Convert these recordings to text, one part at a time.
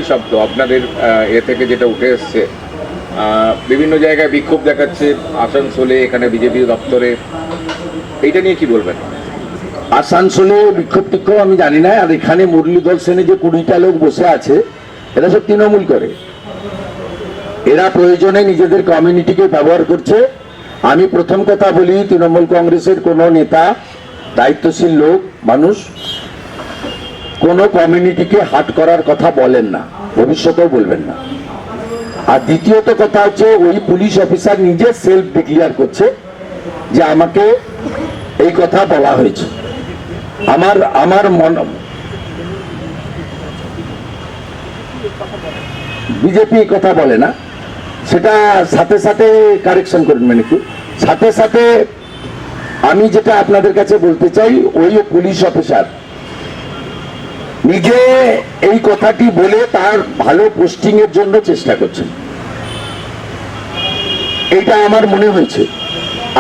শব্দ আপনাদের এ থেকে যেটা উঠে এসছে, বিভিন্ন জায়গায় বিক্ষোভ দেখাচ্ছে, আসানসোলে, এখানে বিজেপি দপ্তরে, এইটা নিয়ে কি বলবেন? আসানসোলে বিক্ষোভ টিক্ষোভ আমি জানি না। আর এখানে মুরলীধর সেনে যে 20টা লোক বসে আছে, এরা সব তৃণমূল করে। এরা প্রয়োজনে নিজেদের কমিউনিটিকে ব্যবহার করছে। আমি প্রথম কথা বলি, তৃণমূল কংগ্রেসের কোনো নেতা, দায়িত্বশীল লোক মানুষ কোনো কমিউনিটিকে হার্ট করার কথা বলেন না, ভবিষ্যতেও বলবেন না। আর দ্বিতীয়ত কথা হচ্ছে, ওই পুলিশ অফিসার নিজে সেলফ ডিক্লেয়ার করছে যে আমাকে এই কথা বলা হয়েছে। আমার বিজেপি কথা বলে না, সেটা সাথে সাথে কারেকশন করবেন একটু। সাথে সাথে আমি যেটা আপনাদের কাছে বলতে চাই, ওই পুলিশ অফিসার নিজে এই কথাটি বলে তার ভালো পোস্টিং এর জন্য চেষ্টা করছেন, এইটা আমার মনে হয়েছে।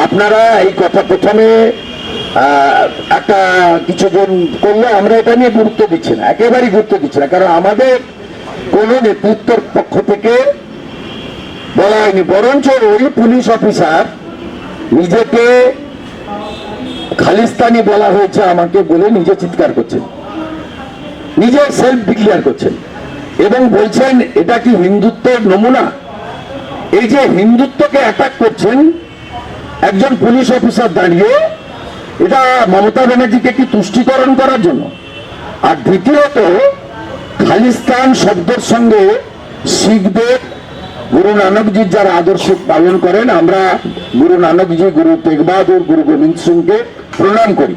আপনারা এই কথা প্রথমে একটা কিছুজন করলে আমরা এটা নিয়ে গুরুত্ব দিচ্ছি না, একেবারেই গুরুত্ব দিচ্ছি না, কারণ আমাদের কোন নেতৃত্বের পক্ষ থেকে বলা হয়নি। বরঞ্চ ওই পুলিশ অফিসার নিজেকে খালিস্তানি বলা হয়েছে আমাকে বলে নিজে চিৎকার করছেন, নিজে সেলফ ডিক্লেয়ার করছেন এবং বলছেন এটা কি হিন্দুত্বের নমুনা? এই যে হিন্দুত্বকে অ্যাটাক করছেন একজন পুলিশ অফিসার দাঁড়িয়ে, এটা মমতা ব্যানার্জিকে কি তুষ্টিকরণ করার জন্য? আর দ্বিতীয়ত, খালিস্তান শব্দের সঙ্গে শিখদের, গুরু নানকজির যারা আদর্শ পালন করেন, আমরা গুরু নানকজি, গুরু তেগ বাহাদুর, গুরু গোবিন্দ সিংকে প্রণাম করি,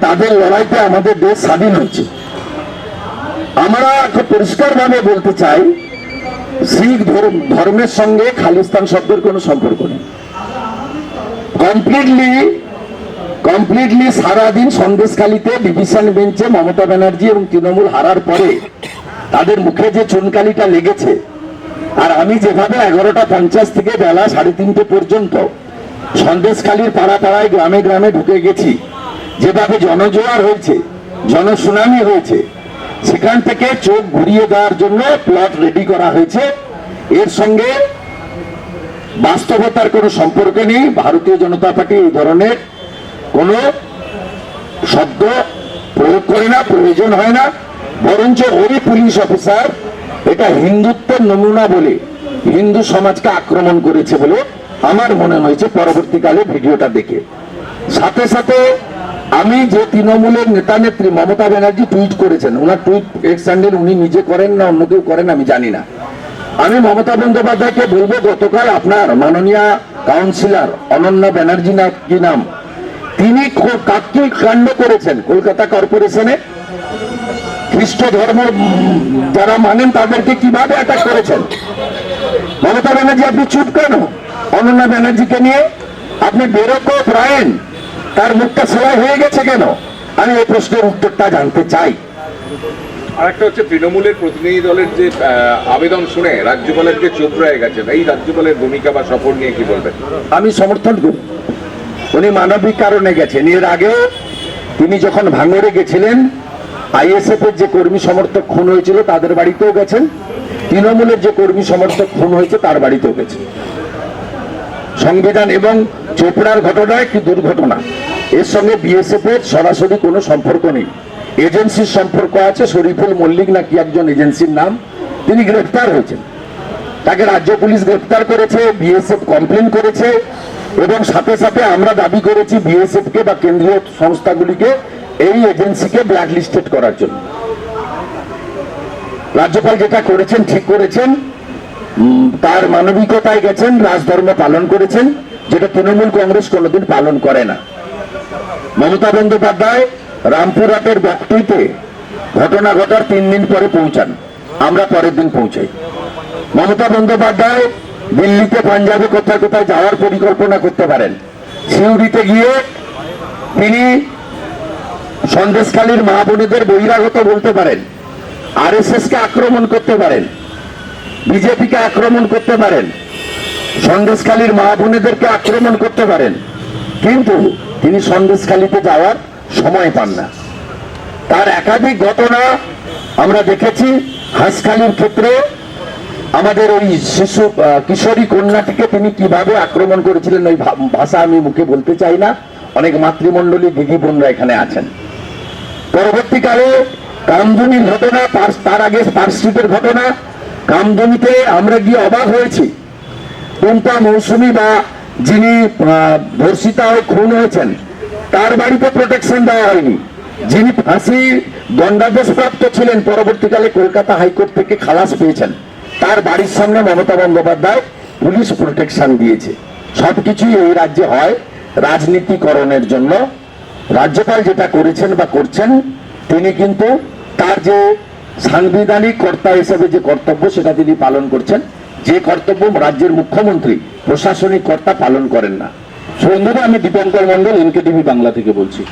তাদের লড়াইতে আমাদের দেশ স্বাধীন হয়েছে। আমরা পরিষ্কার ভাবে বলতে চাই, শিখ ধর্মের সঙ্গে খালিস্তান শব্দের কোনো সম্পর্ক নেই। কমপ্লিটলি সারাদিন সন্দেশখালীতে ডিভিশন বেঞ্চে মমতা ব্যানার্জি এবং তৃণমূল হারার পরে তাদের মুখে যে চুনকালিটা লেগেছে, আর আমি যেভাবে 11:50 থেকে বেলা 3:30 পর্যন্ত সন্দেশখালীর পাড়া পাড়ায়, গ্রামে গ্রামে ঢুকে গেছি, যেভাবে জনজোয়ার হয়েছে, জনসুনামি হয়েছে, সেখান থেকে চোখ ঘুরিয়ে দেওয়ার জন্য প্লট রেডি করা হয়েছে। এর সঙ্গে বাস্তবতার কোনো সম্পর্ক নেই। ভারতীয় জনতা পার্টি এই ধরনের কোনো শব্দ প্রয়োগ করে না, প্রয়োজন হয় না। বরঞ্চ ওই পুলিশ অফিসার এটা হিন্দুত্বের নমুনা বলে হিন্দু সমাজকে আক্রমণ করেছে বলে আমার মনে হয়েছে পরবর্তীকালে ভিডিওটা দেখে। সাথে সাথে আমি যে তৃণমূলের নেতা নেত্রী মমতা ব্যানার্জি টুইট করেছেন, ওনার টুইট এক্স হ্যান্ডেল উনি নিজে করেন না অন্য কেউ করেন আমি জানি না, আমি মমতা বন্দ্যোপাধ্যায়কে বলবো, গতকাল আপনার মাননীয় কাউন্সিলর অনন্যা ব্যানার্জি না কি নাম, তিনি কাকে কাণ্ড করেছেন কলকাতা কর্পোরেশনে, খ্রিস্ট ধর্ম যারা মানেন তাদেরকে কিভাবে অ্যাটাক করেছেন। মমতা ব্যানার্জি আপনি চুপ কেন? অনন্যা ব্যানার্জিকে নিয়ে আপনি বেরোকো রায়েন, তার মুখটা সেলাই হয়ে গেছে কেন? আমি এই প্রশ্নের উত্তরটা জানতে চাই। আরেকটা হচ্ছে, তৃণমূলের প্রতিনিধি দলের যে আবেদন শুনে রাজ্যপালের যে চুপ রয়ে গেছেন, এই রাজ্যপালের ভূমিকা বা সফর নিয়ে কি বলবেন? আমি সমর্থন করি। উনি মানবিক কারণে গেছেন। এর আগে তিনি যখন ভাঙড়ে গেছিলেন, আইএসএফ এর যে কর্মী সমর্থক খুন হয়েছিল তাদের বাড়িতেও গেছেন, তৃণমূলের যে কর্মী সমর্থক খুন হয়েছে তার বাড়িতেও গেছেন। সংবিধান এবং চোপড়ার ঘটনা একটি দুর্ঘটনা, এর সঙ্গে বিএসএফ এর সরাসরি কোনো সম্পর্ক নেই। এজেন্সির সম্পর্ক আছে, শরীফুল মল্লিক নাকি একজন এজেন্সির নাম, তিনি গ্রেফতার হয়েছেন, তাকে রাজ্য পুলিশ গ্রেফতার করেছে, বিএসএফ কমপ্লেন করেছে এবং সাথে সাথে আমরা দাবি করেছি বিএসএফ কে বা কেন্দ্রীয় সংস্থাগুলিকে এই এজেন্সিকে ব্ল্যাকলিস্টেড করার জন্য। রাজ্যপাল যেটা করেছেন ঠিক করেছেন, তার মানবিকতায় গেছেন, রাজধর্ম পালন করেছেন, যেটা তৃণমূল কংগ্রেস কোনোদিন পালন করে না। মমতা বন্দ্যোপাধ্যায় রামপুরহাটের বক্তৃতে ঘটনা ঘটার 3 দিন পরে পৌঁছান, আমরা পরের দিন পৌঁছাই। মমতা বন্দ্যোপাধ্যায় দিল্লিতে, পাঞ্জাবে কোথায় কোথায় যাওয়ার পরিকল্পনা করতে পারেন, সিউড়িতে গিয়ে তিনি সন্দেশখালীর মা বোনেদের বহিরাগত বলতে পারেন, আরএসএস কে আক্রমণ করতে পারেন, বিজেপিকে আক্রমণ করতে পারেন, সন্দেশখালীর মা বোনেদেরকে আক্রমণ করতে পারেন, কিন্তু তিনি সন্দেশখালীতে যাওয়ার সময় পান না। তার একাধিক ঘটনা আমরা দেখেছি, হাঁসখালির ক্ষেত্রে আমাদের ওই শিশু কিশোরী কন্যাটিকে তিনি কিভাবে আক্রমণ করেছিলেন ওই ভাষা আমি মুখে বলতে চাই না, অনেক মাতৃমণ্ডলী দিদি বোনরা এখানে আছেন। পরবর্তীকালে কামদুনির ঘটনা, তার আগে পার্কস্ট্রিটের ঘটনা। কামদুনিতে আমরা গিয়ে অবাক হয়েছি, টুম্পা মৌসুমী বা যিনি ধর্ষিতা হয়ে খুন হয়েছেন তার বাড়িতে প্রোটেকশন দেওয়া হয়নি। যিনি ফাঁসি দণ্ডাদেশপ্রাপ্ত ছিলেন, পরবর্তীকালে কলকাতা হাইকোর্ট থেকে খালাস পেয়েছেন, তার বাড়ির সামনে মমতা বন্দ্যোপাধ্যায় পুলিশ প্রোটেকশন দিয়েছে। সবকিছুই এই রাজ্যে হয় রাজনীতিকরণের জন্য। রাজ্যপাল যেটা করেছেন বা করছেন, তিনি কিন্তু তার যে সাংবিধানিক কর্তা হিসেবে যে কর্তব্য সেটা তিনি পালন করছেন, যে কর্তব্য রাজ্যের মুখ্যমন্ত্রী প্রশাসনিক কর্তা পালন করেন না। শুভেন্দুদা, আমি দীপঙ্কর মন্ডল, এনকেটিভি বাংলা থেকে বলছি।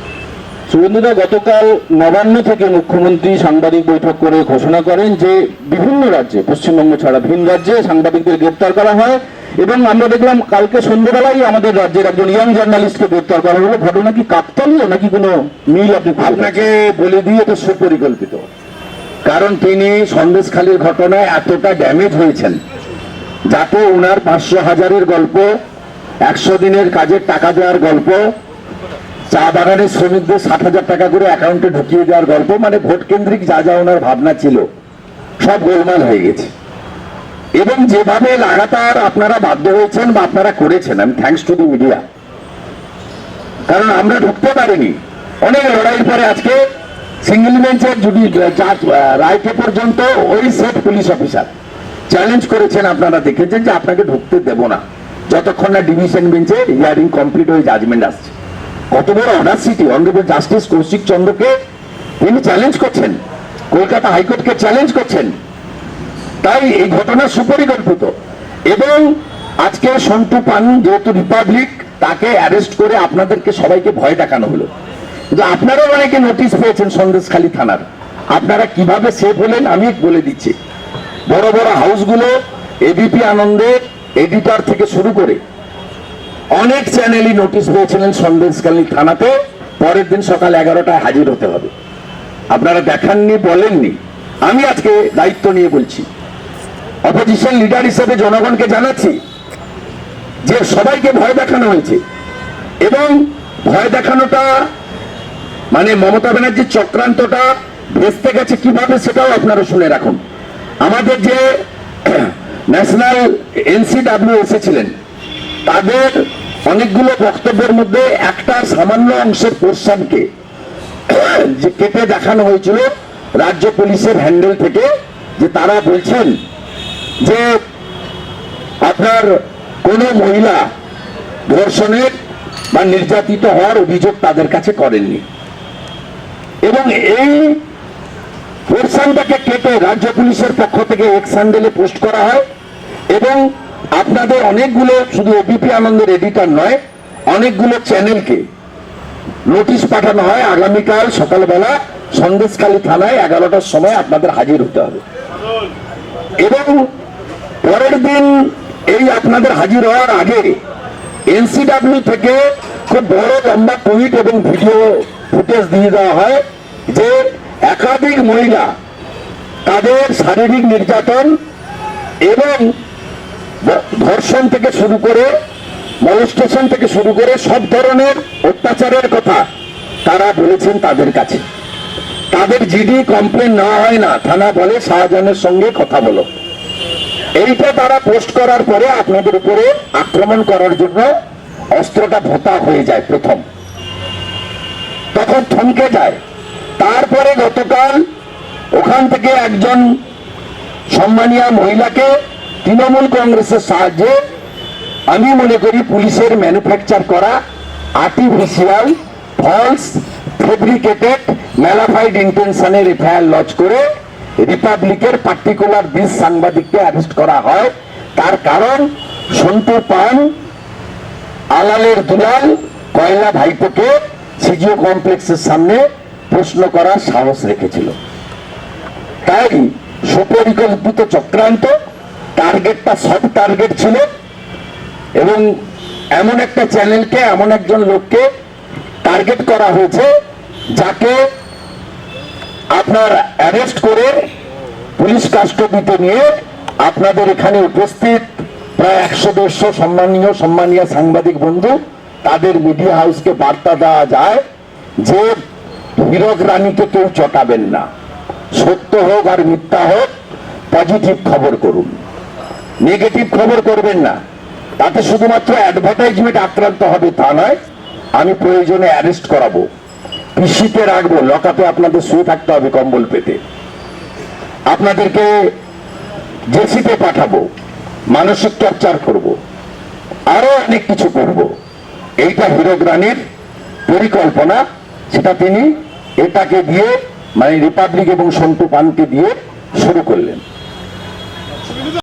শুভেন্দুদা, গতকাল নবান্ন থেকে মুখ্যমন্ত্রী সাংবাদিক বৈঠক করে ঘোষণা করেন যে বিভিন্ন রাজ্যে, পশ্চিমবঙ্গ ছাড়া ভিন রাজ্যে সাংবাদিকদের গ্রেপ্তার করা হয়, এবং আমরা দেখলাম কালকে সন্ধ্যাবেলায় আমাদের রাজ্যের একজন ইয়াং জার্নালিস্টকে গ্রেপ্তার করা হলো। ঘটনা কি কাকতালীয় নাকি কোনো মিল? আপনাকে বলে দিয়ে এটা সুপরিকল্পিত, কারণ তিনি সন্দেশখালীর ঘটনায় এতটা ড্যামেজ হয়েছেন যাতে ওনার 500,000-এর গল্প, 100 দিনের কাজের টাকা দেওয়ার গল্প, চা বাগানের শ্রমিকদের 60,000 টাকা করে অ্যাকাউন্টে ঢুকিয়ে দেওয়ার গল্প, মানে ভোট কেন্দ্রিক যা যা ওনার ভাবনা ছিল সব গোলমাল হয়ে গেছে। এবং যেভাবে লাগাতার আপনারা বাধ্য হয়েছেন বা আপনারা করেছেন, আমি থ্যাঙ্কস টু দি মিডিয়া, কারণ আমরা ঢুকতে পারিনি। অনেক লড়াইয়ের পরে আজকে সিঙ্গেল বেঞ্চের রায়কে পর্যন্ত ওই সেট পুলিশ অফিসার চ্যালেঞ্জ করেছেন, আপনারা দেখেছেন যে আপনাকে ঢুকতে দেব না যতক্ষণ না ডিভিশন বেঞ্চে হিয়ারিং কমপ্লিট হয়ে জাজমেন্ট আসছে। কত বড় অনার্সিটি! অনারেবল জাস্টিস কৌশিক চন্দ্রকে তিনি চ্যালেঞ্জ করছেন, কলকাতা হাইকোর্টকে চ্যালেঞ্জ করছেন। তাই এই ঘটনা সুপরিকল্পিত। এবং আজকে সন্টু পান যেহেতু রিপাবলিক, তাকে অ্যারেস্ট করে আপনাদেরকে সবাইকে ভয় দেখানো হলো। কিন্তু আপনারাও অনেকে নোটিশ পেয়েছেন সন্দেশখালী থানার, আপনারা কিভাবে সেফ হলেন আমি বলে দিচ্ছি। বড় বড় হাউসগুলো, এবিপি আনন্দের এডিটর থেকে শুরু করে অনেক চ্যানেলই নোটিশ পেয়েছিলেন সন্দেশখালী থানাতে পরের দিন সকাল 11টায় হাজির হতে হবে। আপনারা দেখাননি, বলেননি। আমি আজকে দায়িত্ব নিয়ে বলছি, অপোজিশন লিডার হিসেবে জনগণকে জানাচ্ছি যে সবাইকে ভয় দেখানো হয়েছে। এবং ভয় দেখানোটা মানে মমতা ব্যানার্জির চক্রান্তটা ভেস্তে গেছে কিভাবে সেটাও আপনারা শুনে রাখুন। আমাদের যে ন্যাশনাল NCW এসেছিলেন, তাদের অনেকগুলো বক্তব্যের মধ্যে একটা সামান্য অংশের পোর্শনকে যে কেটে দেখানো হয়েছিল রাজ্য পুলিশের হ্যান্ডেল থেকে, যে তারা বলছেন যে আপনার কোন মহিলা ধর্ষণের বা নির্যাতিত হওয়ার অভিযোগ তাদের কাছে করেননি। এবং এই পোর্শনটাকে কেটে রাজ্য পুলিশের পক্ষ থেকে এক্স হ্যান্ডেলে পোস্ট করা হয়। এবং আপনাদের অনেকগুলো, শুধু এবিপি আনন্দের এডিটর নয়, অনেকগুলো চ্যানেলকে নোটিশ পাঠানো হয় আগামীকাল সকালবেলা সন্দেশখালী থানায় 11টার সময় আপনাদের হাজির হতে হবে। এবং পরের দিন এই আপনাদের হাজির হওয়ার আগে NCW থেকে খুব বড় লম্বা টুইট এবং ভিডিও ফুটেজ দিয়ে দেওয়া হয় যে একাধিক মহিলা তাদের শারীরিক নির্যাতন এবং ধর্ষণ থেকে শুরু করে মলেস্টেশন থেকে শুরু করে সব ধরনের অত্যাচারের কথা তারা বলেছেন তাদের কাছে। তাদের জিডি কমপ্লেন নেওয়া হয় না, থানা বলে শাহজাহানের সঙ্গে কথা বলো। এইটা তারা পোস্ট করার পরে আপনাদের উপরে আক্রমণ করার জন্য অস্ত্রটা ভোতা হয়ে যায় প্রথম, তখন থমকে যায়। তারপরে গতকাল ওখান থেকে একজন সম্মানীয় মহিলাকে তৃণমূল কংগ্রেসের সাহায্যে, আমি মনে করি পুলিশের ম্যানুফ্যাকচার করা আর্টিফিশিয়াল ফলস ফেব্রিকেটেড ম্যালাফাইড ইন্টেনশনের এফআইআর লজ করে রিপাবলিকের পার্টিকুলার 20 সাংবাদিককে অ্যারেস্ট করা হয়। তার কারণ সন্টু পান আলালের দুলাল কয়লা ভাইপোকে সিজিও কমপ্লেক্সের সামনে প্রশ্ন করার সাহস রেখেছিল। তাই সুপরিকল্পিত চক্রান্ত, টার্গেটটা সব টার্গেট ছিল। এবং এমন একটা চ্যানেলকে, এমন একজন লোককে টার্গেট করা হয়েছে যাকে আপনার অ্যারেস্ট করে পুলিশ কাস্টডিতে নিয়ে আপনাদের এখানে উপস্থিত প্রায় 100-150 সম্মানীয় সাংবাদিক বন্ধু, তাদের মিডিয়া হাউসকে বার্তা দেওয়া যায় যে হীরক রানীকে কেউ চটাবেন না, সত্য হোক আর মিথ্যা হোক পজিটিভ খবর করুন, নেগেটিভ খবর করবেন না। তাতে শুধুমাত্র অ্যাডভার্টাইজমেন্ট আক্রান্ত হবে তা নয়, আমি প্রয়োজনে অ্যারেস্ট করাবো, পিসিতে রাখবো, লকআপে আপনাদের শুয়ে থাকতে হবে কম্বল পেতে, আপনাদেরকে জেসিতে পাঠাবো, মানসিক টর্চার করব, আরো অনেক কিছু করব। এইটা হীরক রানীর পরিকল্পনা, সেটা তিনি এটাকে দিয়ে মানে রিপাবলিক এবং সন্টু পানকে দিয়ে শুরু করলেন।